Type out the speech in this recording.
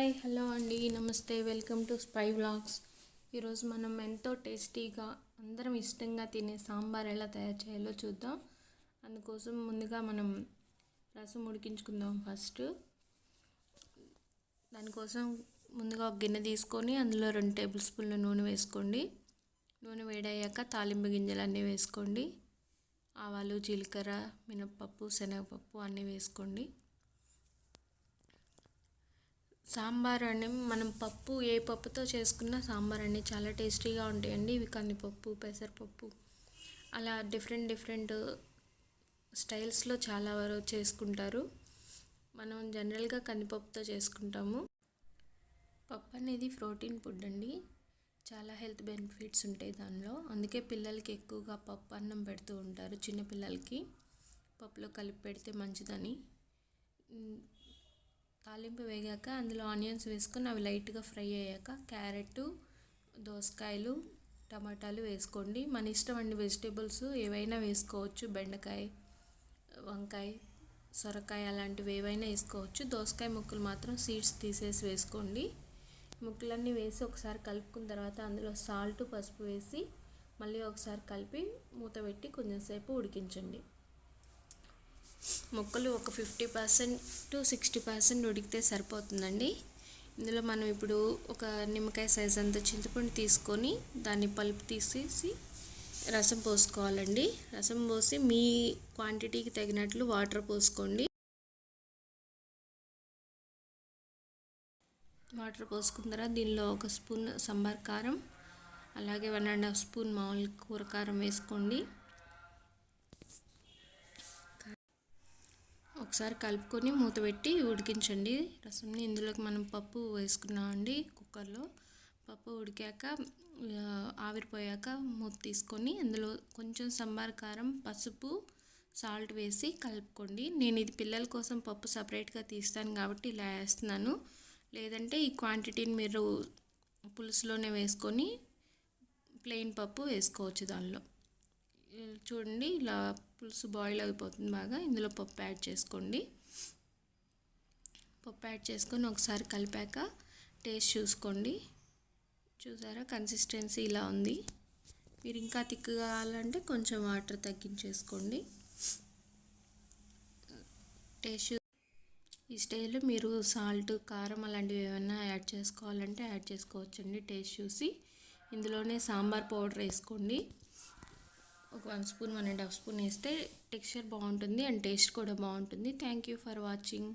Hi hello అండి, నమస్తే, welcome to spy vlogs. ఈరోజు మనం ఎంతో టేస్టీగా అందరం ఇష్టంగా తినే సాంబార్ ఎలా తయారు చేయాలో చూద్దాం. అందుకోసం ముందుగా మనం రసం ఉడికించుకుందాం. ఫస్ట్ దానికోసం ముందుగా ఒక గిన్నె తీసుకొని అందులో 2 టేబుల్ స్పూన్ల నూనె వేసుకోండి. నూనె వేడయ్యాక తాలింపు గింజలు అన్నీ వేసుకోండి. ఆవాలు, జీలకర్ర, మినపప్పు, శనగపప్పు అన్నీ వేసుకోండి. సాంబార్ అని మనం పప్పు ఏ పప్పుతో చేసుకున్నా సాంబార్ అన్నీ చాలా టేస్టీగా ఉంటాయండి. ఇవి కందిపప్పు, పెసరపప్పు అలా డిఫరెంట్ స్టైల్స్లో చాలా వరకు చేసుకుంటారు. మనం జనరల్గా కందిపప్పుతో చేసుకుంటాము. పప్పు అనేది ప్రోటీన్ ఫుడ్ అండి. చాలా హెల్త్ బెనిఫిట్స్ ఉంటాయి దానిలో. అందుకే పిల్లలకి ఎక్కువగా పప్పు అన్నం పెడుతూ ఉంటారు. చిన్నపిల్లలకి పప్పులో కలిపి పెడితే మంచిదని. తాలింపు వేగాక అందులో ఆనియన్స్ వేసుకొని అవి లైట్గా ఫ్రై అయ్యాక క్యారెట్, దోసకాయలు, టమాటాలు వేసుకోండి. మన ఇష్టం అండి. వెజిటేబుల్స్ ఏవైనా వేసుకోవచ్చు. బెండకాయ, వంకాయ, సొరకాయ అలాంటివి ఏవైనా వేసుకోవచ్చు. దోసకాయ ముక్కలు మాత్రం సీడ్స్ తీసేసి వేసుకోండి. ముక్కలన్నీ వేసి ఒకసారి కలుపుకున్న తర్వాత అందులో సాల్ట్, పసుపు వేసి మళ్ళీ ఒకసారి కలిపి మూత పెట్టి కొంచెంసేపు ఉడికించండి. ముక్కలు ఒక 50% to 60% ఉడికితే సరిపోతుందండి. ఇందులో మనం ఇప్పుడు ఒక నిమ్మకాయ సైజ్ అంత చింతపండు తీసుకొని దాన్ని పల్పు తీసేసి రసం పోసుకోవాలండి. రసం పోసి మీ క్వాంటిటీకి తగినట్లు వాటర్ పోసుకోండి. వాటర్ పోసుకున్న తర్వాత దీనిలో 1 స్పూన్ సాంబార్ కారం, అలాగే 1.5 స్పూన్ మామూలు కూర కారం వేసుకోండి. ఒకసారి కలుపుకొని మూత పెట్టి ఉడికించండి రసంని. ఇందులోకి మనం పప్పు వేసుకున్నామండి. కుక్కర్లో పప్పు ఉడికాక ఆవిరిపోయాక మూత తీసుకొని అందులో కొంచెం సాంబార్ కారం, పసుపు, సాల్ట్ వేసి కలుపుకోండి. నేను ఇది పిల్లల కోసం పప్పు సపరేట్గా తీస్తాను కాబట్టి ఇలా వేస్తున్నాను. లేదంటే ఈ క్వాంటిటీని మీరు పులుసులోనే వేసుకొని ప్లెయిన్ పప్పు వేసుకోవచ్చు. దానిలో చూడండి ఇలా పులుసు బాయిల్ అయిపోతుంది బాగా. ఇందులో పప్పు యాడ్ చేసుకోండి. పప్పు యాడ్ చేసుకొని ఒకసారి కలిపాక టేస్ట్ చూసుకోండి. చూసారా, కన్సిస్టెన్సీ ఇలా ఉంది. మీరు ఇంకా థిక్గా కావాలంటే కొంచెం వాటర్ తగ్గించేసుకోండి. టేస్ట్ ఈ స్టేజ్లో మీరు సాల్ట్, కారం అలాంటివి ఏమైనా యాడ్ చేసుకోవాలంటే యాడ్ చేసుకోవచ్చండి. టేస్ట్ చూసి ఇందులోనే సాంబార్ పౌడర్ వేసుకోండి. ఒక 1 స్పూన్, 1.5 స్పూన్ వేస్తే టెక్స్చర్ బాగుంటుంది అండ్ టేస్ట్ కూడా బాగుంటుంది. Thank you for watching.